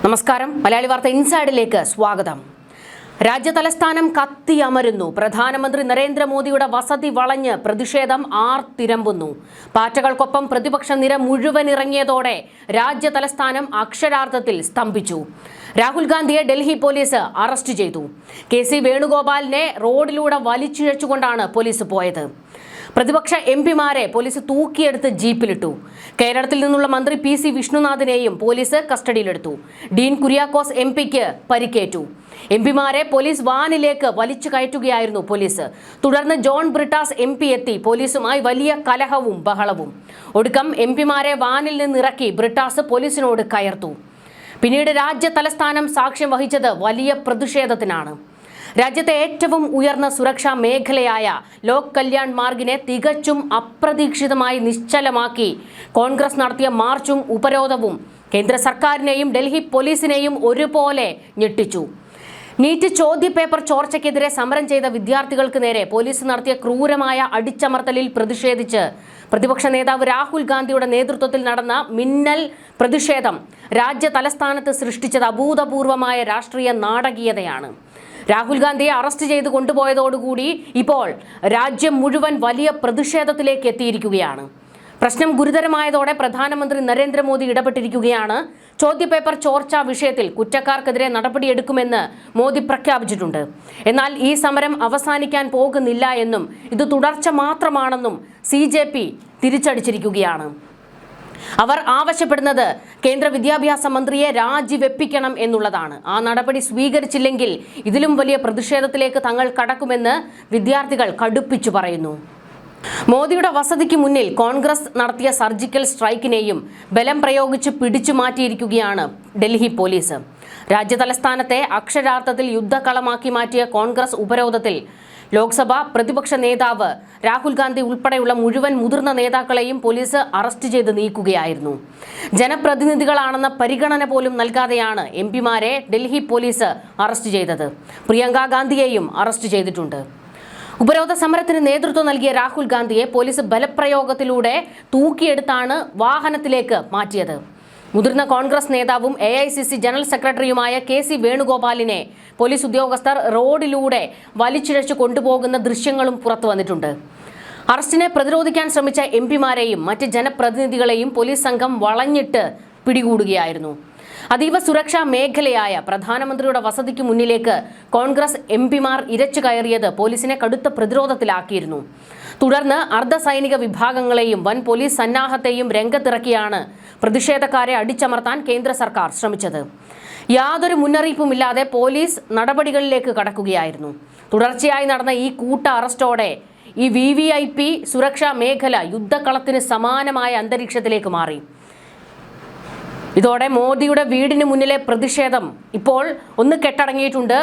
നമസ്കാരം. മലയാളി വാർത്ത ഇൻസൈഡിലേക്ക് സ്വാഗതം. രാജ്യതലസ്ഥാനം കത്തിയമരുന്നു. പ്രധാനമന്ത്രി നരേന്ദ്രമോദിയുടെ വസതി വളഞ്ഞ് പ്രതിഷേധം ആർത്തിരമ്പുന്നു. പാറ്റകൾക്കൊപ്പം പ്രതിപക്ഷ നിര മുഴുവൻ ഇറങ്ങിയതോടെ രാജ്യതലസ്ഥാനം അക്ഷരാർത്ഥത്തിൽ സ്തംഭിച്ചു. രാഹുൽ ഗാന്ധിയെ ഡൽഹി പോലീസ് അറസ്റ്റ് ചെയ്തു. KC വേണുഗോപാലിനെ റോഡിലൂടെ വലിച്ചിഴച്ചുകൊണ്ടാണ് പോലീസ് പോയത്. പ്രതിപക്ഷ MP-മാരെ പോലീസ് തൂക്കിയെടുത്ത് ജീപ്പിലിട്ടു. കേരളത്തിൽ നിന്നുള്ള മന്ത്രി PC വിഷ്ണുനാഥിനെയും പോലീസ് കസ്റ്റഡിയിലെടുത്തു. ഡീൻ കുര്യാക്കോസ് MP-ക്ക് പരിക്കേറ്റു. MP-മാരെ പോലീസ് വാനിലേക്ക് വലിച്ചു കയറ്റുകയായിരുന്നു പോലീസ്. തുടർന്ന് ജോൺ ബ്രിട്ടാസ് MP എത്തി പോലീസുമായി വലിയ കലഹവും ബഹളവും. ഒടുക്കം MP-മാരെ വാനിൽ നിന്നിറക്കി ബ്രിട്ടാസ് പോലീസിനോട് കയർത്തു. പിന്നീട് രാജ്യ തലസ്ഥാനം സാക്ഷ്യം വഹിച്ചത് വലിയ പ്രതിഷേധത്തിനാണ്. രാജ്യത്തെ ഏറ്റവും ഉയർന്ന സുരക്ഷാ മേഖലയായ ലോക് കല്യാൺ മാർഗിനെ തികച്ചും അപ്രതീക്ഷിതമായി നിശ്ചലമാക്കി കോൺഗ്രസ് നടത്തിയ മാർച്ചും ഉപരോധവും കേന്ദ്ര സർക്കാരിനെയും ഡൽഹി പോലീസിനെയും ഒരുപോലെ ഞെട്ടിച്ചു. നീറ്റ് ചോദ്യപേപ്പർ ചോർച്ചയ്ക്കെതിരെ സമരം ചെയ്ത വിദ്യാർത്ഥികൾക്ക് നേരെ പോലീസ് നടത്തിയ ക്രൂരമായ അടിച്ചമർത്തലിൽ പ്രതിഷേധിച്ച് പ്രതിപക്ഷ നേതാവ് രാഹുൽ ഗാന്ധിയുടെ നേതൃത്വത്തിൽ നടന്ന മിന്നൽ പ്രതിഷേധം രാജ്യ തലസ്ഥാനത്ത് സൃഷ്ടിച്ചത് അഭൂതപൂർവമായ രാഷ്ട്രീയ നാടകീയതയാണ്. രാഹുൽ ഗാന്ധിയെ അറസ്റ്റ് ചെയ്ത് കൊണ്ടുപോയതോടുകൂടി ഇപ്പോൾ രാജ്യം മുഴുവൻ വലിയ പ്രതിഷേധത്തിലേക്ക് എത്തിയിരിക്കുകയാണ്. പ്രശ്നം ഗുരുതരമായതോടെ പ്രധാനമന്ത്രി നരേന്ദ്രമോദി ഇടപെട്ടിരിക്കുകയാണ്. ചോദ്യപേപ്പർ ചോർച്ചാ വിഷയത്തിൽ കുറ്റക്കാർക്കെതിരെ നടപടിയെടുക്കുമെന്ന് മോദി പ്രഖ്യാപിച്ചിട്ടുണ്ട്. എന്നാൽ ഈ സമരം അവസാനിക്കാൻ പോകുന്നില്ല എന്നും ഇത് തുടർച്ച മാത്രമാണെന്നും CJP തിരിച്ചടിച്ചിരിക്കുകയാണ്. അവർ ആവശ്യപ്പെടുന്നത് കേന്ദ്ര വിദ്യാഭ്യാസ മന്ത്രിയെ രാജിവെപ്പിക്കണം എന്നുള്ളതാണ്. ആ നടപടി സ്വീകരിച്ചില്ലെങ്കിൽ ഇതിലും വലിയ പ്രതിഷേധത്തിലേക്ക് തങ്ങൾ കടക്കുമെന്ന് വിദ്യാർത്ഥികൾ കടുപ്പിച്ചു പറയുന്നു. മോദിയുടെ വസതിക്ക് മുന്നിൽ കോൺഗ്രസ് നടത്തിയ സർജിക്കൽ സ്ട്രൈക്കിനെയും ബലം പ്രയോഗിച്ച് പിടിച്ചു മാറ്റിയിരിക്കുകയാണ് ഡൽഹി പോലീസ്. രാജ്യതലസ്ഥാനത്തെ അക്ഷരാർത്ഥത്തിൽ യുദ്ധക്കളമാക്കി മാറ്റിയ കോൺഗ്രസ് ഉപരോധത്തിൽ ലോക്സഭ പ്രതിപക്ഷ നേതാവ് രാഹുൽ ഗാന്ധി ഉൾപ്പെടെയുള്ള മുഴുവൻ മുതിർന്ന നേതാക്കളെയും പോലീസ് അറസ്റ്റ് ചെയ്ത് നീക്കുകയായിരുന്നു. ജനപ്രതിനിധികളാണെന്ന പരിഗണന പോലും നൽകാതെയാണ് MP-മാരെ ഡൽഹി പോലീസ് അറസ്റ്റ് ചെയ്തത്. പ്രിയങ്ക ഗാന്ധിയെയും അറസ്റ്റ് ചെയ്തിട്ടുണ്ട്. ഉപരോധ സമരത്തിന് നേതൃത്വം നൽകിയ രാഹുൽ ഗാന്ധിയെ പോലീസ് ബലപ്രയോഗത്തിലൂടെ തൂക്കിയെടുത്താണ് വാഹനത്തിലേക്ക് മാറ്റിയത്. മുതിർന്ന കോൺഗ്രസ് നേതാവും AICC ജനറൽ സെക്രട്ടറിയുമായ KC വേണുഗോപാലിനെ പോലീസ് ഉദ്യോഗസ്ഥർ റോഡിലൂടെ വലിച്ചിഴച്ചു കൊണ്ടുപോകുന്ന ദൃശ്യങ്ങളും പുറത്തു വന്നിട്ടുണ്ട്. അറസ്റ്റിനെ പ്രതിരോധിക്കാൻ ശ്രമിച്ച MP-മാരെയും മറ്റ് ജനപ്രതിനിധികളെയും പോലീസ് സംഘം വളഞ്ഞിട്ട് പിടികൂടുകയായിരുന്നു. അതീവ സുരക്ഷാ മേഖലയായ പ്രധാനമന്ത്രിയുടെ വസതിക്ക് മുന്നിലേക്ക് കോൺഗ്രസ് MP-മാർ ഇരച്ചു കയറിയത് പോലീസിനെ കടുത്ത പ്രതിരോധത്തിലാക്കിയിരുന്നു. തുടർന്ന് അർദ്ധസൈനിക വിഭാഗങ്ങളെയും വൻ പോലീസ് സന്നാഹത്തെയും രംഗത്തിറക്കിയാണ് പ്രതിഷേധക്കാരെ അടിച്ചമർത്താൻ കേന്ദ്ര സർക്കാർ ശ്രമിച്ചത്. യാതൊരു മുന്നറിയിപ്പുമില്ലാതെ പോലീസ് നടപടികളിലേക്ക് കടക്കുകയായിരുന്നു. തുടർച്ചയായി നടന്ന ഈ കൂട്ട അറസ്റ്റോടെ ഈ VVIP സുരക്ഷാ മേഖല യുദ്ധക്കളത്തിന് സമാനമായ അന്തരീക്ഷത്തിലേക്ക് മാറി. ഇതോടെ മോദിയുടെ വീടിന് മുന്നിലെ പ്രതിഷേധം ഇപ്പോൾ ഒന്ന് കെട്ടടങ്ങിയിട്ടുണ്ട്.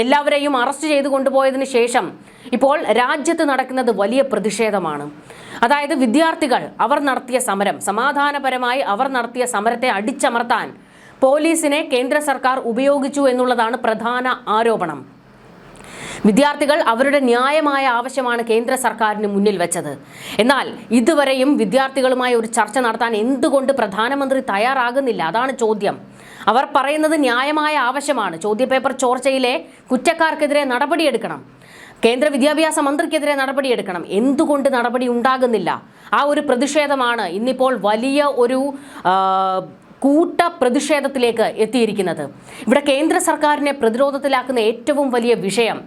എല്ലാവരെയും അറസ്റ്റ് ചെയ്ത് കൊണ്ടുപോയതിനു ശേഷം ഇപ്പോൾ രാജ്യത്ത് നടക്കുന്നത് വലിയ പ്രതിഷേധമാണ്. അതായത് വിദ്യാർത്ഥികൾ അവർ നടത്തിയ സമരം, സമാധാനപരമായി അവർ നടത്തിയ സമരത്തെ അടിച്ചമർത്താൻ പോലീസിനെ കേന്ദ്ര സർക്കാർ ഉപയോഗിച്ചു എന്നുള്ളതാണ് പ്രധാന ആരോപണം. വിദ്യാർത്ഥികൾ അവരുടെ ന്യായമായ ആവശ്യമാണ് കേന്ദ്ര സർക്കാരിന് മുന്നിൽ വെച്ചത്. എന്നാൽ ഇതുവരെയും വിദ്യാർത്ഥികളുമായി ഒരു ചർച്ച നടത്താൻ എന്തുകൊണ്ട് പ്രധാനമന്ത്രി തയ്യാറാകുന്നില്ല? അതാണ് ചോദ്യം. അവർ പറയുന്നത് ന്യായമായ ആവശ്യമാണ്. ചോദ്യപേപ്പർ ചോർച്ചയിലെ കുറ്റക്കാർക്കെതിരെ നടപടിയെടുക്കണം, കേന്ദ്ര വിദ്യാഭ്യാസ മന്ത്രിക്കെതിരെ നടപടിയെടുക്കണം. എന്തുകൊണ്ട് നടപടി ഉണ്ടാകുന്നില്ല? ആ ഒരു പ്രതിഷേധമാണ് ഇന്നിപ്പോൾ വലിയ ഒരു കൂട്ട പ്രതിഷേധത്തിലേക്ക് എത്തിയിരിക്കുന്നത്. ഇവിടെ കേന്ദ്ര സർക്കാരിനെ പ്രതിരോധത്തിലാക്കുന്ന ഏറ്റവും വലിയ വിഷയം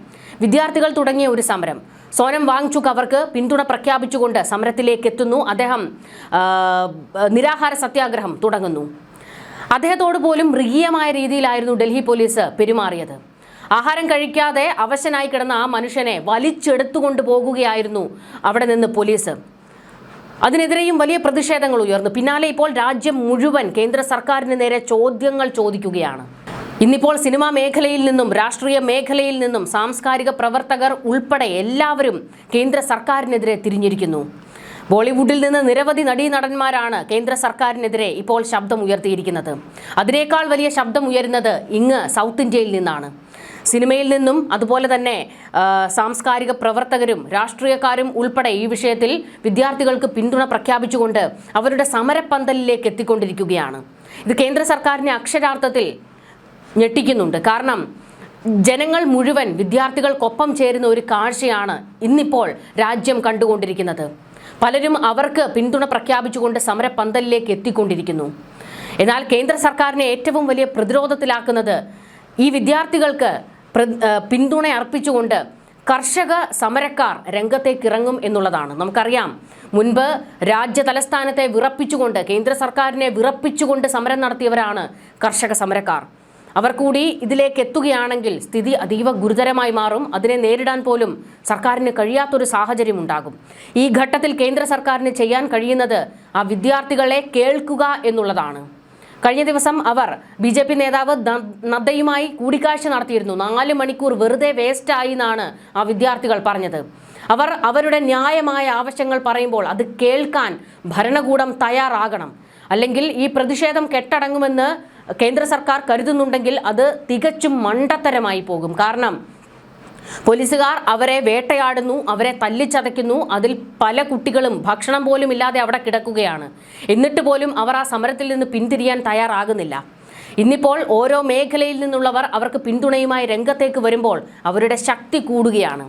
വിദ്യാർത്ഥികൾ തുടങ്ങിയ ഒരു സമരം. സോനം വാങ്ചുക് അവർക്ക് പിന്തുണ പ്രഖ്യാപിച്ചുകൊണ്ട് സമരത്തിലേക്ക് എത്തുന്നു. അദ്ദേഹം നിരാഹാര സത്യാഗ്രഹം തുടങ്ങുന്നു. അദ്ദേഹത്തോട് പോലും മൃഗീയമായ രീതിയിലായിരുന്നു ഡൽഹി പോലീസ് പെരുമാറിയത്. ആഹാരം കഴിക്കാതെ അവശനായി കിടന്ന ആ മനുഷ്യനെ വലിച്ചെടുത്തുകൊണ്ട് പോകുകയായിരുന്നു അവിടെ നിന്ന് പോലീസ്. അതിനെതിരെയും വലിയ പ്രതിഷേധങ്ങൾ ഉയർന്നു. പിന്നാലെ ഇപ്പോൾ രാജ്യം മുഴുവൻ കേന്ദ്ര സർക്കാരിന് നേരെ ചോദ്യങ്ങൾ ചോദിക്കുകയാണ്. ഇന്നിപ്പോൾ സിനിമാ മേഖലയിൽ നിന്നും രാഷ്ട്രീയ മേഖലയിൽ നിന്നും സാംസ്കാരിക പ്രവർത്തകർ ഉൾപ്പെടെ എല്ലാവരും കേന്ദ്ര സർക്കാരിനെതിരെ തിരിഞ്ഞിരിക്കുന്നു. ബോളിവുഡിൽ നിന്ന് നിരവധി നടീനടന്മാരാണ് കേന്ദ്ര സർക്കാരിനെതിരെ ഇപ്പോൾ ശബ്ദം ഉയർത്തിയിരിക്കുന്നത്. അതിനേക്കാൾ വലിയ ശബ്ദം ഉയരുന്നത് ഇങ്ങ് സൗത്ത് ഇന്ത്യയിൽ നിന്നാണ്. സിനിമയിൽ നിന്നും അതുപോലെ തന്നെ സാംസ്കാരിക പ്രവർത്തകരും രാഷ്ട്രീയക്കാരും ഉൾപ്പെടെ ഈ വിഷയത്തിൽ വിദ്യാർത്ഥികൾക്ക് പിന്തുണ പ്രഖ്യാപിച്ചുകൊണ്ട് അവരുടെ സമരപ്പന്തലിലേക്ക് എത്തിക്കൊണ്ടിരിക്കുകയാണ്. ഇത് കേന്ദ്ര സർക്കാരിനെ അക്ഷരാർത്ഥത്തിൽ ഞെട്ടിക്കുന്നുണ്ട്. കാരണം ജനങ്ങൾ മുഴുവൻ വിദ്യാർത്ഥികൾക്കൊപ്പം ചേരുന്ന ഒരു കാഴ്ചയാണ് ഇന്നിപ്പോൾ രാജ്യം കണ്ടുകൊണ്ടിരിക്കുന്നത്. പലരും അവർക്ക് പിന്തുണ പ്രഖ്യാപിച്ചുകൊണ്ട് സമരപ്പന്തലിലേക്ക് എത്തിക്കൊണ്ടിരിക്കുന്നു. എന്നാൽ കേന്ദ്ര സർക്കാരിനെ ഏറ്റവും വലിയ പ്രതിരോധത്തിലാക്കുന്നത് ഈ വിദ്യാർത്ഥികൾക്ക് പിന്തുണ അർപ്പിച്ചുകൊണ്ട് കർഷക സമരക്കാർ രംഗത്തേക്ക് ഇറങ്ങും എന്നുള്ളതാണ്. നമുക്കറിയാം, മുൻപ് രാജ്യ തലസ്ഥാനത്തെ വിറപ്പിച്ചുകൊണ്ട് കേന്ദ്ര സർക്കാരിനെ വിറപ്പിച്ചുകൊണ്ട് സമരം നടത്തിയവരാണ് കർഷക സമരക്കാർ. അവർ കൂടി ഇതിലേക്ക് എത്തുകയാണെങ്കിൽ സ്ഥിതി അതീവ ഗുരുതരമായി മാറും. അതിനെ നേരിടാൻ പോലും സർക്കാരിന് കഴിയാത്തൊരു സാഹചര്യം ഉണ്ടാകും. ഈ ഘട്ടത്തിൽ കേന്ദ്ര സർക്കാരിന് ചെയ്യാൻ കഴിയുന്നത് ആ വിദ്യാർത്ഥികളെ കേൾക്കുക എന്നുള്ളതാണ്. കഴിഞ്ഞ ദിവസം അവർ BJP നേതാവ് നദ്ദയുമായി കൂടിക്കാഴ്ച നടത്തിയിരുന്നു. 4 മണിക്കൂർ വെറുതെ വേസ്റ്റായി എന്നാണ് ആ വിദ്യാർത്ഥികൾ പറഞ്ഞത്. അവർ അവരുടെ ന്യായമായ ആവശ്യങ്ങൾ പറയുമ്പോൾ അത് കേൾക്കാൻ ഭരണകൂടം തയ്യാറാകണം. അല്ലെങ്കിൽ ഈ പ്രതിഷേധം കെട്ടടങ്ങുമെന്ന് കേന്ദ്ര സർക്കാർ കരുതുന്നുണ്ടെങ്കിൽ അത് തികച്ചും മണ്ടത്തരമായി പോകും. കാരണം പോലീസുകാർ അവരെ വേട്ടയാടുന്നു, അവരെ തല്ലിച്ചതയ്ക്കുന്നു. അതിൽ പല കുട്ടികളും ഭക്ഷണം പോലും ഇല്ലാതെ അവിടെ കിടക്കുകയാണ്. എന്നിട്ട് പോലും അവർ ആ സമരത്തിൽ നിന്ന് പിന്തിരിയാൻ തയ്യാറാകുന്നില്ല. ഇന്നിപ്പോൾ ഓരോ മേഖലയിൽ നിന്നുള്ളവർ അവർക്ക് പിന്തുണയുമായി രംഗത്തേക്ക് വരുമ്പോൾ അവരുടെ ശക്തി കൂടുകയാണ്.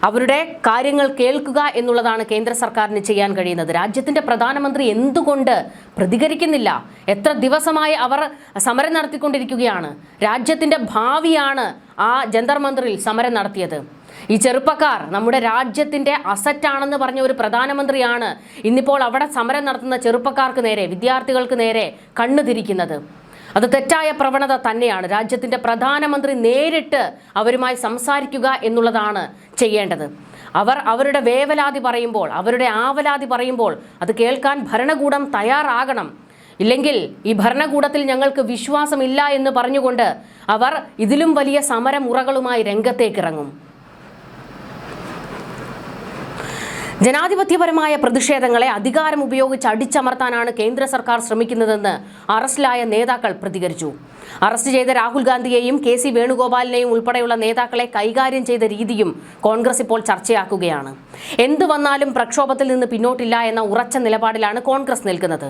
അവരുടെ കാര്യങ്ങൾ കേൾക്കുക എന്നുള്ളതാണ് കേന്ദ്ര സർക്കാരിന് ചെയ്യാൻ കഴിയുന്നത്. രാജ്യത്തിൻ്റെ പ്രധാനമന്ത്രി എന്തുകൊണ്ട് പ്രതികരിക്കുന്നില്ല? എത്ര ദിവസമായി അവർ സമരം നടത്തിക്കൊണ്ടിരിക്കുകയാണ്. രാജ്യത്തിൻ്റെ ഭാവിയാണ് ആ ജന്തർ മന്ദിറിൽ സമരം നടത്തിയത്. ഈ ചെറുപ്പക്കാർ നമ്മുടെ രാജ്യത്തിൻ്റെ അസറ്റാണെന്ന് പറഞ്ഞ ഒരു പ്രധാനമന്ത്രിയാണ് ഇന്നിപ്പോൾ അവിടെ സമരം നടത്തുന്ന ചെറുപ്പക്കാർക്ക് നേരെ, വിദ്യാർത്ഥികൾക്ക് നേരെ കണ്ണു തിരിക്കുന്നത്. അത് തെറ്റായ പ്രവണത തന്നെയാണ്. രാജ്യത്തിൻ്റെ പ്രധാനമന്ത്രി നേരിട്ട് അവരുമായി സംസാരിക്കുക എന്നുള്ളതാണ് ചെയ്യേണ്ടത്. അവർ അവരുടെ വേവലാതി പറയുമ്പോൾ, അവരുടെ ആവലാതി പറയുമ്പോൾ അത് കേൾക്കാൻ ഭരണകൂടം തയ്യാറാകണം. ഇല്ലെങ്കിൽ ഈ ഭരണകൂടത്തിൽ ഞങ്ങൾക്ക് വിശ്വാസമില്ല എന്ന് പറഞ്ഞുകൊണ്ട് അവർ ഇതിലും വലിയ സമരമുറകളുമായി രംഗത്തേക്കിറങ്ങും. ജനാധിപത്യപരമായ പ്രതിഷേധങ്ങളെ അധികാരം ഉപയോഗിച്ച് അടിച്ചമർത്താനാണ് കേന്ദ്ര സർക്കാർ ശ്രമിക്കുന്നതെന്ന് അറസ്റ്റിലായ നേതാക്കൾ പ്രതികരിച്ചു. അറസ്റ്റ് ചെയ്ത രാഹുൽ ഗാന്ധിയെയും KC വേണുഗോപാലിനെയും ഉൾപ്പെടെയുള്ള നേതാക്കളെ കൈകാര്യം ചെയ്ത രീതിയും കോൺഗ്രസ് ഇപ്പോൾ ചർച്ചയാക്കുകയാണ്. എന്തു വന്നാലും പ്രക്ഷോഭത്തിൽ നിന്ന് പിന്നോട്ടില്ല എന്ന ഉറച്ച നിലപാടിലാണ് കോൺഗ്രസ് നിൽക്കുന്നത്.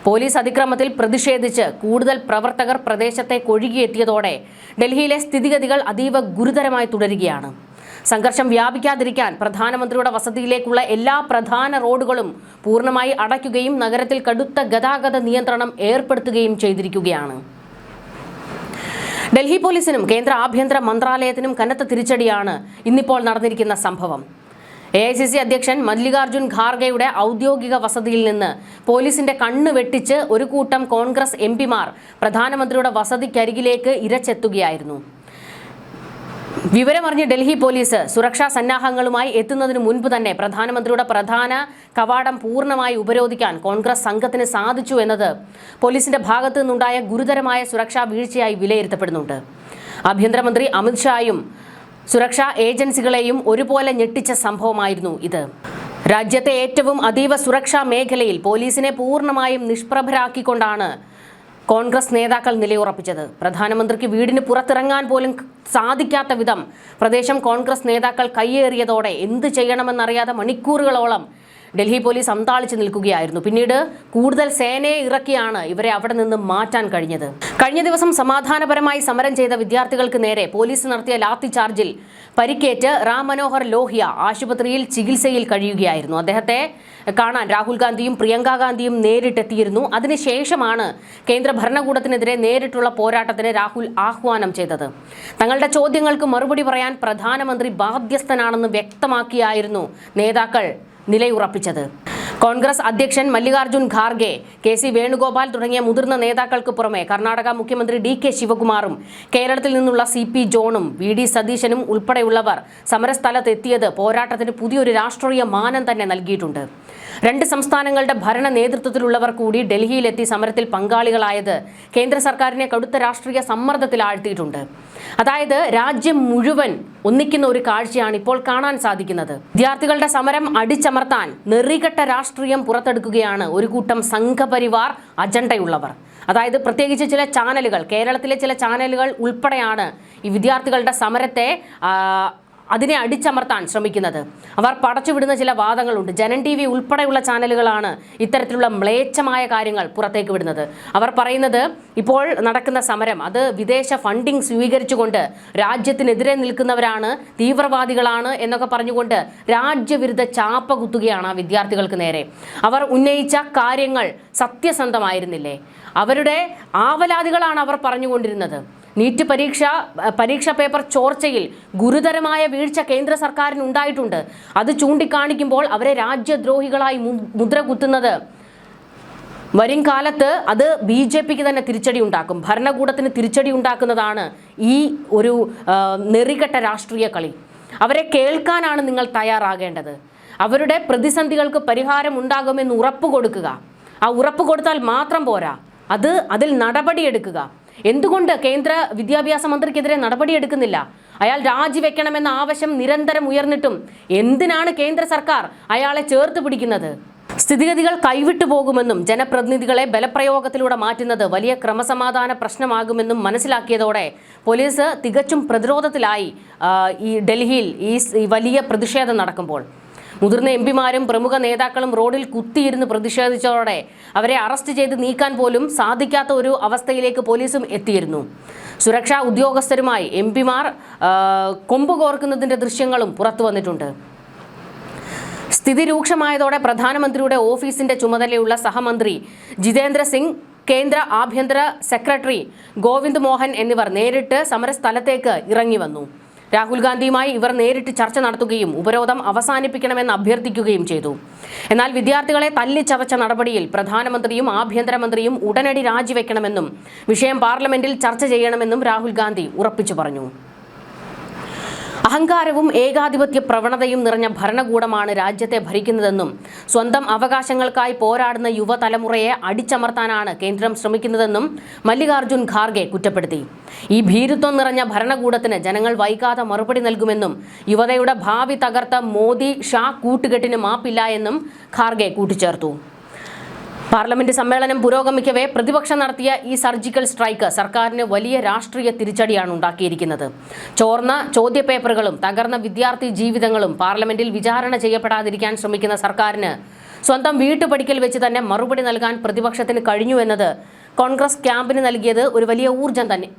പോലീസ് അതിക്രമത്തിൽ പ്രതിഷേധിച്ച് കൂടുതൽ പ്രവർത്തകർ പ്രദേശത്തേക്ക് ഒഴുകിയെത്തിയതോടെ ഡൽഹിയിലെ സ്ഥിതിഗതികൾ അതീവ ഗുരുതരമായി തുടരുകയാണ്. സംഘർഷം വ്യാപിക്കാതിരിക്കാൻ പ്രധാനമന്ത്രിയുടെ വസതിയിലേക്കുള്ള എല്ലാ പ്രധാന റോഡുകളും പൂർണ്ണമായി അടയ്ക്കുകയും നഗരത്തിൽ കടുത്ത ഗതാഗത നിയന്ത്രണം ഏർപ്പെടുത്തുകയും ചെയ്തിരിക്കുകയാണ്. ഡൽഹി പോലീസിനും കേന്ദ്ര ആഭ്യന്തര മന്ത്രാലയത്തിനും കനത്ത തിരിച്ചടിയാണ് ഇന്നിപ്പോൾ നടന്നിരിക്കുന്ന സംഭവം. AICC അധ്യക്ഷൻ മല്ലികാർജുൻ ഖാർഗെയുടെ ഔദ്യോഗിക വസതിയിൽ നിന്ന് പോലീസിന്റെ കണ്ണ് വെട്ടിച്ച് ഒരു കൂട്ടം കോൺഗ്രസ് MPമാർ പ്രധാനമന്ത്രിയുടെ വസതിക്കരികിലേക്ക് ഇരച്ചെത്തുകയായിരുന്നു. വിവരമറിഞ്ഞ് ഡൽഹി പോലീസ് സുരക്ഷാ സന്നാഹങ്ങളുമായി എത്തുന്നതിന് മുൻപ് തന്നെ പ്രധാനമന്ത്രിയുടെ പ്രധാന കവാടം പൂർണ്ണമായി ഉപരോധിക്കാൻ കോൺഗ്രസ് സംഘത്തിന് സാധിച്ചു എന്നത് പോലീസിന്റെ ഭാഗത്തു നിന്നുണ്ടായ ഗുരുതരമായ സുരക്ഷാ വീഴ്ചയായി വിലയിരുത്തപ്പെടുന്നുണ്ട്. ആഭ്യന്തരമന്ത്രി അമിത്ഷായും സുരക്ഷാ ഏജൻസികളെയും ഒരുപോലെ ഞെട്ടിച്ച സംഭവമായിരുന്നു ഇത്. രാജ്യത്തെ ഏറ്റവും അതീവ സുരക്ഷാ മേഖലയിൽ പോലീസിനെ പൂർണ്ണമായും നിഷ്പ്രഭരാക്കിക്കൊണ്ടാണ് കോൺഗ്രസ് നേതാക്കൾ നിലയുറപ്പിച്ചത്. പ്രധാനമന്ത്രിക്ക് വീടിന് പുറത്തിറങ്ങാൻ പോലും സാധിക്കാത്ത വിധം പ്രദേശം കോൺഗ്രസ് നേതാക്കൾ കയ്യേറിയതോടെ എന്ത് ചെയ്യണമെന്നറിയാതെ മണിക്കൂറുകളോളം ഡൽഹി പോലീസ് അന്താളിച്ച് നിൽക്കുകയായിരുന്നു. പിന്നീട് കൂടുതൽ സേനയെ ഇറക്കിയാണ് ഇവരെ അവിടെ നിന്ന് മാറ്റാൻ കഴിഞ്ഞത്. കഴിഞ്ഞ ദിവസം സമാധാനപരമായി സമരം ചെയ്ത വിദ്യാർത്ഥികൾക്ക് നേരെ പോലീസ് നടത്തിയ ലാത്തി ചാർജിൽ പരിക്കേറ്റ് റാം മനോഹർ ലോഹിയ ആശുപത്രിയിൽ ചികിത്സയിൽ കഴിയുകയായിരുന്നു. അദ്ദേഹത്തെ കാണാൻ രാഹുൽ ഗാന്ധിയും പ്രിയങ്ക ഗാന്ധിയും നേരിട്ടെത്തിയിരുന്നു. അതിനുശേഷമാണ് കേന്ദ്ര ഭരണകൂടത്തിനെതിരെ നേരിട്ടുള്ള പോരാട്ടത്തിന് രാഹുൽ ആഹ്വാനം ചെയ്തത്. തങ്ങളുടെ ചോദ്യങ്ങൾക്ക് മറുപടി പറയാൻ പ്രധാനമന്ത്രി ബാധ്യസ്ഥനാണെന്ന് വ്യക്തമാക്കിയായിരുന്നു നേതാക്കൾ നിലയുറപ്പിച്ചത്. കോൺഗ്രസ് അധ്യക്ഷൻ മല്ലികാർജുൻ ഖാർഗെ, KC വേണുഗോപാൽ തുടങ്ങിയ മുതിർന്ന നേതാക്കൾക്ക് പുറമെ കർണാടക മുഖ്യമന്ത്രി DK ശിവകുമാറും കേരളത്തിൽ നിന്നുള്ള CP ജോണും VD സതീശനും ഉൾപ്പെടെയുള്ളവർ സമരസ്ഥലത്തെത്തിയത് പോരാട്ടത്തിന് പുതിയൊരു രാഷ്ട്രീയ മാനം തന്നെ നൽകിയിട്ടുണ്ട്. 2 സംസ്ഥാനങ്ങളുടെ ഭരണ നേതൃത്വത്തിലുള്ളവർ കൂടി ഡൽഹിയിലെത്തി സമരത്തിൽ പങ്കാളികളായത് കേന്ദ്ര സർക്കാരിനെ കടുത്ത രാഷ്ട്രീയ സമ്മർദ്ദത്തിലാഴ്ത്തിയിട്ടുണ്ട്. അതായത് രാജ്യം മുഴുവൻ ഒന്നിക്കുന്ന ഒരു കാഴ്ചയാണ് ഇപ്പോൾ കാണാൻ സാധിക്കുന്നത്. വിദ്യാർത്ഥികളുടെ സമരം അടിച്ചമർത്താൻ നെറികെട്ട രാഷ്ട്രീയം പുറത്തെടുക്കുകയാണ് ഒരു കൂട്ടം സംഘപരിവാർ അജണ്ടയുള്ളവർ. അതായത് പ്രത്യേകിച്ച് ചില ചാനലുകൾ, കേരളത്തിലെ ചില ചാനലുകൾ ഉൾപ്പെടെയാണ് ഈ വിദ്യാർത്ഥികളുടെ സമരത്തെ അതിനെ അടിച്ചമർത്താൻ ശ്രമിക്കുന്നത്. അവർ പടച്ചുവിടുന്ന ചില വാദങ്ങളുണ്ട്. ജനൻ TV ഉൾപ്പെടെയുള്ള ചാനലുകളാണ് ഇത്തരത്തിലുള്ള മ്ലേച്ഛമായ കാര്യങ്ങൾ പുറത്തേക്ക് വിടുന്നത്. അവർ പറയുന്നത് ഇപ്പോൾ നടക്കുന്ന സമരം അത് വിദേശ ഫണ്ടിങ് സ്വീകരിച്ചുകൊണ്ട് രാജ്യത്തിനെതിരെ നിൽക്കുന്നവരാണ്, തീവ്രവാദികളാണ് എന്നൊക്കെ പറഞ്ഞുകൊണ്ട് രാജ്യവിരുദ്ധ ചാപ്പ കുത്തുകയാണ് ആ വിദ്യാർത്ഥികൾക്ക് നേരെ. അവർ ഉന്നയിച്ച കാര്യങ്ങൾ സത്യസന്ധമായിരുന്നില്ലേ? അവരുടെ ആവലാതികളാണ് അവർ പറഞ്ഞുകൊണ്ടിരുന്നത്. നീറ്റ് പരീക്ഷാ പേപ്പർ ചോർച്ചയിൽ ഗുരുതരമായ വീഴ്ച കേന്ദ്ര സർക്കാരിന് ഉണ്ടായിട്ടുണ്ട്. അത് ചൂണ്ടിക്കാണിക്കുമ്പോൾ അവരെ രാജ്യദ്രോഹികളായി മുദ്ര കുത്തുന്നത് വരും കാലത്ത് അത് BJPക്ക് തന്നെ തിരിച്ചടി ഉണ്ടാക്കും, ഭരണകൂടത്തിന് തിരിച്ചടി ഉണ്ടാക്കുന്നതാണ് ഈ ഒരു നെറികെട്ട രാഷ്ട്രീയ കളി. അവരെ കേൾക്കാനാണ് നിങ്ങൾ തയ്യാറാകേണ്ടത്. അവരുടെ പ്രതിസന്ധികൾക്ക് പരിഹാരം ഉണ്ടാകുമെന്ന് ഉറപ്പ് കൊടുക്കുക. ആ ഉറപ്പ് കൊടുത്താൽ മാത്രം പോരാ, അതിൽ നടപടിയെടുക്കുക. എന്തുകൊണ്ട് കേന്ദ്ര വിദ്യാഭ്യാസ മന്ത്രിക്കെതിരെ നടപടിയെടുക്കുന്നില്ല? അയാൾ രാജിവെക്കണമെന്ന ആവശ്യം നിരന്തരം ഉയർന്നിട്ടും എന്തിനാണ് കേന്ദ്ര സർക്കാർ അയാളെ ചേർത്ത് പിടിക്കുന്നത്? സ്ഥിതിഗതികൾ കൈവിട്ടു പോകുമെന്നും ജനപ്രതിനിധികളെ ബലപ്രയോഗത്തിലൂടെ മാറ്റുന്നത് വലിയ ക്രമസമാധാന പ്രശ്നമാകുമെന്നും മനസ്സിലാക്കിയതോടെ പോലീസ് തികച്ചും പ്രതിരോധത്തിലായി ഈ ഡൽഹിയിൽ ഈ വലിയ പ്രതിഷേധം നടക്കുമ്പോൾ. മുതിർന്ന MPമാരും പ്രമുഖ നേതാക്കളും റോഡിൽ കുത്തിയിരുന്ന് പ്രതിഷേധിച്ചതോടെ അവരെ അറസ്റ്റ് ചെയ്ത് നീക്കാൻ പോലും സാധിക്കാത്ത ഒരു അവസ്ഥയിലേക്ക് പോലീസും എത്തിയിരുന്നു. സുരക്ഷാ ഉദ്യോഗസ്ഥരുമായി MPമാർ കൊമ്പ് കോർക്കുന്നതിൻ്റെ ദൃശ്യങ്ങളും പുറത്തു വന്നിട്ടുണ്ട്. സ്ഥിതി രൂക്ഷമായതോടെ പ്രധാനമന്ത്രിയുടെ ഓഫീസിന്റെ ചുമതലയുള്ള സഹമന്ത്രി ജിതേന്ദ്ര സിംഗ്, കേന്ദ്ര ആഭ്യന്തര സെക്രട്ടറി ഗോവിന്ദ് മോഹൻ എന്നിവർ നേരിട്ട് സമരസ്ഥലത്തേക്ക് ഇറങ്ങി വന്നു. രാഹുൽ ഗാന്ധിയുമായി ഇവർ നേരിട്ട് ചർച്ച നടത്തുകയും ഉപരോധം അവസാനിപ്പിക്കണമെന്ന് അഭ്യർത്ഥിക്കുകയും ചെയ്തു. എന്നാൽ വിദ്യാർത്ഥികളെ തല്ലിച്ചതച്ച നടപടിയിൽ പ്രധാനമന്ത്രിയും ആഭ്യന്തരമന്ത്രിയും ഉടനടി രാജിവെക്കണമെന്നും വിഷയം പാർലമെന്റിൽ ചർച്ച ചെയ്യണമെന്നും രാഹുൽ ഗാന്ധി ഉറപ്പിച്ചു പറഞ്ഞു. അഹങ്കാരവും ഏകാധിപത്യ പ്രവണതയും നിറഞ്ഞ ഭരണകൂടമാണ് രാജ്യത്തെ ഭരിക്കുന്നതെന്നും സ്വന്തം അവകാശങ്ങൾക്കായി പോരാടുന്ന യുവതലമുറയെ അടിച്ചമർത്താനാണ് കേന്ദ്രം ശ്രമിക്കുന്നതെന്നും മല്ലികാർജുൻ ഖാർഗെ കുറ്റപ്പെടുത്തി. ഈ ഭീരുത്വം നിറഞ്ഞ ഭരണകൂടത്തിന് ജനങ്ങൾ വൈകാതെ മറുപടി നൽകുമെന്നും യുവതയുടെ ഭാവി തകർത്ത മോദി ഷാ കൂട്ടുകെട്ടിന് മാപ്പില്ല എന്നും ഖാർഗെ കൂട്ടിച്ചേർത്തു. പാർലമെന്റ് സമ്മേളനം പുരോഗമിക്കവേ പ്രതിപക്ഷം നടത്തിയ ഈ സർജിക്കൽ സ്ട്രൈക്ക് സർക്കാരിന് വലിയ രാഷ്ട്രീയ തിരിച്ചടിയാണ് ഉണ്ടാക്കിയിരിക്കുന്നത്. ചോർന്ന ചോദ്യപേപ്പറുകളും തകർന്ന വിദ്യാർത്ഥി ജീവിതങ്ങളും പാർലമെന്റിൽ വിചാരണ ചെയ്യപ്പെടാതിരിക്കാൻ ശ്രമിക്കുന്ന സർക്കാരിന് സ്വന്തം വീട്ടുപടിക്കൽ വെച്ച് തന്നെ മറുപടി നൽകാൻ പ്രതിപക്ഷത്തിന് കഴിഞ്ഞു എന്നത് കോൺഗ്രസ് ക്യാമ്പിന് നൽകിയത് ഒരു വലിയ ഊർജം തന്നെ.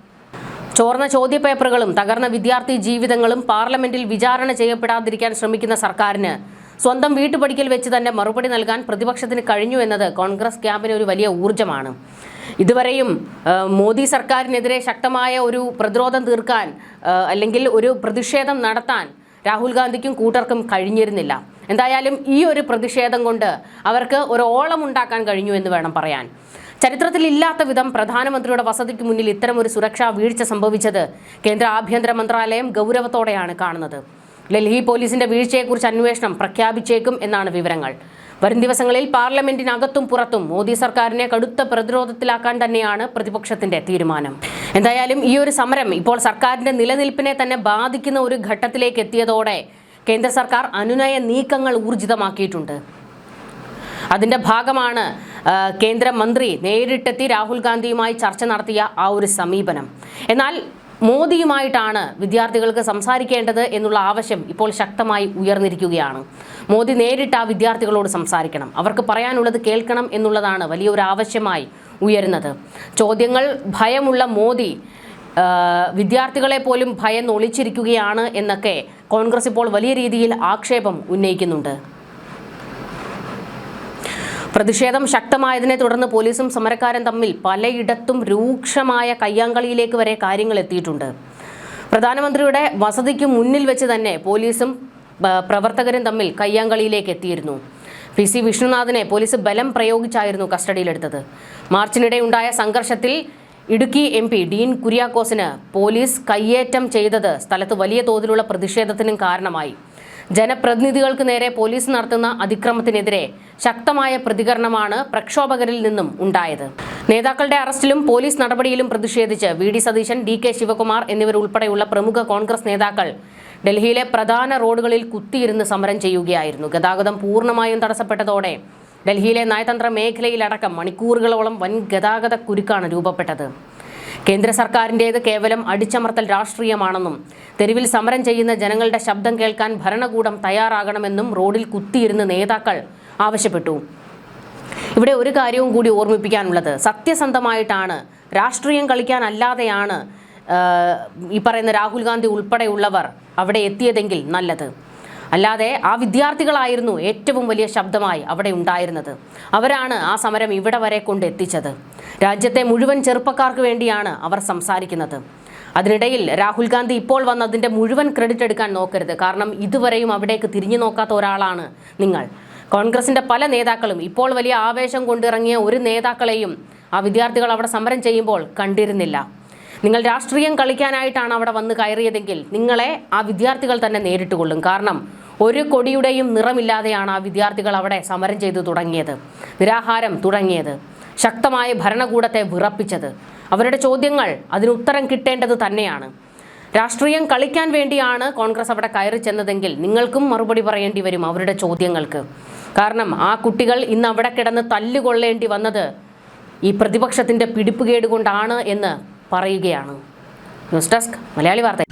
ചോർന്ന ചോദ്യപേപ്പറുകളും തകർന്ന വിദ്യാർത്ഥി ജീവിതങ്ങളും പാർലമെന്റിൽ വിചാരണ ചെയ്യപ്പെടാതിരിക്കാൻ ശ്രമിക്കുന്ന സർക്കാരിന് സ്വന്തം വീട്ടുപടിക്കൽ വെച്ച് തന്നെ മറുപടി നൽകാൻ പ്രതിപക്ഷത്തിന് കഴിഞ്ഞു എന്നത് കോൺഗ്രസ് ക്യാമ്പിന് ഒരു വലിയ ഊർജ്ജമാണ്. ഇതുവരെയും മോദി സർക്കാരിനെതിരെ ശക്തമായ ഒരു പ്രതിരോധം തീർക്കാൻ അല്ലെങ്കിൽ ഒരു പ്രതിഷേധം നടത്താൻ രാഹുൽ ഗാന്ധിക്കും കൂട്ടർക്കും കഴിഞ്ഞിരുന്നില്ല. എന്തായാലും ഈ ഒരു പ്രതിഷേധം കൊണ്ട് അവർക്ക് ഒരു ഓളം ഉണ്ടാക്കാൻ കഴിഞ്ഞു എന്ന് വേണം പറയാൻ. ചരിത്രത്തിലില്ലാത്ത വിധം പ്രധാനമന്ത്രിയുടെ വസതിക്ക് മുന്നിൽ ഇത്തരമൊരു സുരക്ഷാ വീഴ്ച സംഭവിച്ചത് കേന്ദ്ര ആഭ്യന്തര മന്ത്രാലയം ഗൗരവത്തോടെയാണ് കാണുന്നത്. ഡൽഹി പോലീസിന്റെ വീഴ്ചയെക്കുറിച്ച് അന്വേഷണം പ്രഖ്യാപിച്ചേക്കും എന്നാണ് വിവരങ്ങൾ. വരും ദിവസങ്ങളിൽ പാർലമെന്റിനകത്തും പുറത്തും മോദി സർക്കാരിനെ കടുത്ത പ്രതിരോധത്തിലാക്കാൻ തന്നെയാണ് പ്രതിപക്ഷത്തിന്റെ തീരുമാനം. എന്തായാലും ഈ ഒരു സമരം ഇപ്പോൾ സർക്കാരിന്റെ നിലനിൽപ്പിനെ തന്നെ ബാധിക്കുന്ന ഒരു ഘട്ടത്തിലേക്ക് എത്തിയതോടെ കേന്ദ്ര സർക്കാർ അനുനയ നീക്കങ്ങൾ ഊർജിതമാക്കിയിട്ടുണ്ട്. അതിന്റെ ഭാഗമാണ് കേന്ദ്രമന്ത്രി നേരിട്ടെത്തി രാഹുൽ ഗാന്ധിയുമായി ചർച്ച നടത്തിയ ആ ഒരു സമീപനം. എന്നാൽ മോദിയുമായിട്ടാണ് വിദ്യാർത്ഥികൾക്ക് സംസാരിക്കേണ്ടത് എന്നുള്ള ആവശ്യം ഇപ്പോൾ ശക്തമായി ഉയർന്നിരിക്കുകയാണ്. മോദി നേരിട്ട് ആ വിദ്യാർത്ഥികളോട് സംസാരിക്കണം, അവർക്ക് പറയാനുള്ളത് കേൾക്കണം എന്നുള്ളതാണ് വലിയൊരു ആവശ്യമായി ഉയരുന്നത്. ചോദ്യങ്ങൾ ഭയമുള്ള മോദി വിദ്യാർത്ഥികളെ പോലും ഭയം ഒളിച്ചിരിക്കുകയാണ് എന്നൊക്കെ കോൺഗ്രസ് ഇപ്പോൾ വലിയ രീതിയിൽ ആക്ഷേപം ഉന്നയിക്കുന്നുണ്ട്. പ്രതിഷേധം ശക്തമായതിനെ തുടർന്ന് പോലീസും സമരക്കാരും തമ്മിൽ പലയിടത്തും രൂക്ഷമായ കയ്യാങ്കളിയിലേക്ക് വരെ കാര്യങ്ങൾ എത്തിയിട്ടുണ്ട്. പ്രധാനമന്ത്രിയുടെ വസതിക്ക് മുന്നിൽ വെച്ച് തന്നെ പോലീസും പ്രവർത്തകരും തമ്മിൽ കയ്യാങ്കളിയിലേക്ക് എത്തിയിരുന്നു. PC വിഷ്ണുനാഥിനെ പോലീസ് ബലം പ്രയോഗിച്ചായിരുന്നു കസ്റ്റഡിയിലെടുത്തത്. മാർച്ചിനിടെ ഉണ്ടായ സംഘർഷത്തിൽ ഇടുക്കി MP ഡീൻ കുര്യാക്കോസിന് പോലീസ് കയ്യേറ്റം ചെയ്തത് സ്ഥലത്ത് വലിയ തോതിലുള്ള പ്രതിഷേധത്തിനും കാരണമായി. ജനപ്രതിനിധികൾക്ക് നേരെ പോലീസ് നടത്തുന്ന അതിക്രമത്തിനെതിരെ ശക്തമായ പ്രതികരണമാണ് പ്രക്ഷോഭകരിൽ നിന്നും ഉണ്ടായത്. നേതാക്കളുടെ അറസ്റ്റിലും പോലീസ് നടപടിയിലും പ്രതിഷേധിച്ച് VD സതീശൻ, DK ശിവകുമാർ എന്നിവരുൾപ്പെടെയുള്ള പ്രമുഖ കോൺഗ്രസ് നേതാക്കൾ ഡൽഹിയിലെ പ്രധാന റോഡുകളിൽ കുത്തിയിരുന്ന് സമരം ചെയ്യുകയായിരുന്നു. ഗതാഗതം പൂർണ്ണമായും തടസ്സപ്പെട്ടതോടെ ഡൽഹിയിലെ നയതന്ത്ര മേഖലയിലടക്കം മണിക്കൂറുകളോളം വൻ ഗതാഗത കുരുക്കാണ് രൂപപ്പെട്ടത്. കേന്ദ്ര സർക്കാരിൻ്റേത് കേവലം അടിച്ചമർത്തൽ രാഷ്ട്രീയമാണെന്നും തെരുവിൽ സമരം ചെയ്യുന്ന ജനങ്ങളുടെ ശബ്ദം കേൾക്കാൻ ഭരണകൂടം തയ്യാറാകണമെന്നും റോഡിൽ കുത്തിയിരുന്ന് നേതാക്കൾ ആവശ്യപ്പെട്ടു. ഇവിടെ ഒരു കാര്യവും കൂടി ഓർമ്മിപ്പിക്കാനുള്ളത്, സത്യസന്ധമായിട്ടാണ് രാഷ്ട്രീയം കളിക്കാനല്ലാതെയാണ് ഈ പറയുന്ന രാഹുൽ ഗാന്ധി ഉൾപ്പെടെയുള്ളവർ അവിടെ എത്തിയതെങ്കിൽ നല്ലത്. അല്ലാതെ ആ വിദ്യാർത്ഥികളായിരുന്നു ഏറ്റവും വലിയ ശബ്ദമായി അവിടെ ഉണ്ടായിരുന്നത്. അവരാണ് ആ സമരം ഇവിടെ വരെ കൊണ്ടെത്തിച്ചത്. രാജ്യത്തെ മുഴുവൻ ചെറുപ്പക്കാർക്ക് വേണ്ടിയാണ് അവർ സംസാരിക്കുന്നത്. അതിനിടയിൽ രാഹുൽ ഗാന്ധി ഇപ്പോൾ വന്ന് അതിൻ്റെ മുഴുവൻ ക്രെഡിറ്റ് എടുക്കാൻ നോക്കരുത്. കാരണം ഇതുവരെയും അവിടേക്ക് തിരിഞ്ഞു നോക്കാത്ത ഒരാളാണ് നിങ്ങൾ. കോൺഗ്രസിൻ്റെ പല നേതാക്കളും ഇപ്പോൾ വലിയ ആവേശം കൊണ്ടിറങ്ങിയ ഒരു നേതാക്കളെയും ആ വിദ്യാർത്ഥികൾ അവിടെ സമരം ചെയ്യുമ്പോൾ കണ്ടിരുന്നില്ല. നിങ്ങൾ രാഷ്ട്രീയം കളിക്കാനായിട്ടാണ് അവിടെ വന്ന് കയറിയതെങ്കിൽ നിങ്ങളെ ആ വിദ്യാർത്ഥികൾ തന്നെ നേരിട്ട് കൊള്ളും. കാരണം ഒരു കൊടിയുടെയും നിറമില്ലാതെയാണ് ആ വിദ്യാർത്ഥികൾ അവിടെ സമരം ചെയ്തു തുടങ്ങിയത്, നിരാഹാരം തുടങ്ങിയത്, ശക്തമായ ഭരണകൂടത്തെ വിറപ്പിച്ചത്. അവരുടെ ചോദ്യങ്ങൾ അതിനുത്തരം കിട്ടേണ്ടത് തന്നെയാണ്. രാഷ്ട്രീയം കളിക്കാൻ വേണ്ടിയാണ് കോൺഗ്രസ് അവിടെ കയറി ചെന്നതെങ്കിൽ നിങ്ങൾക്കും മറുപടി പറയേണ്ടി വരും അവരുടെ ചോദ്യങ്ങൾക്ക്. കാരണം ആ കുട്ടികൾ ഇന്ന് അവിടെ കിടന്ന് തല്ലുകൊള്ളേണ്ടി വന്നത് ഈ പ്രതിപക്ഷത്തിൻ്റെ പിടിപ്പുകേട് കൊണ്ടാണ് എന്ന് പറയുകയാണ്. ന്യൂസ് ഡെസ്ക് മലയാളി വാർത്ത.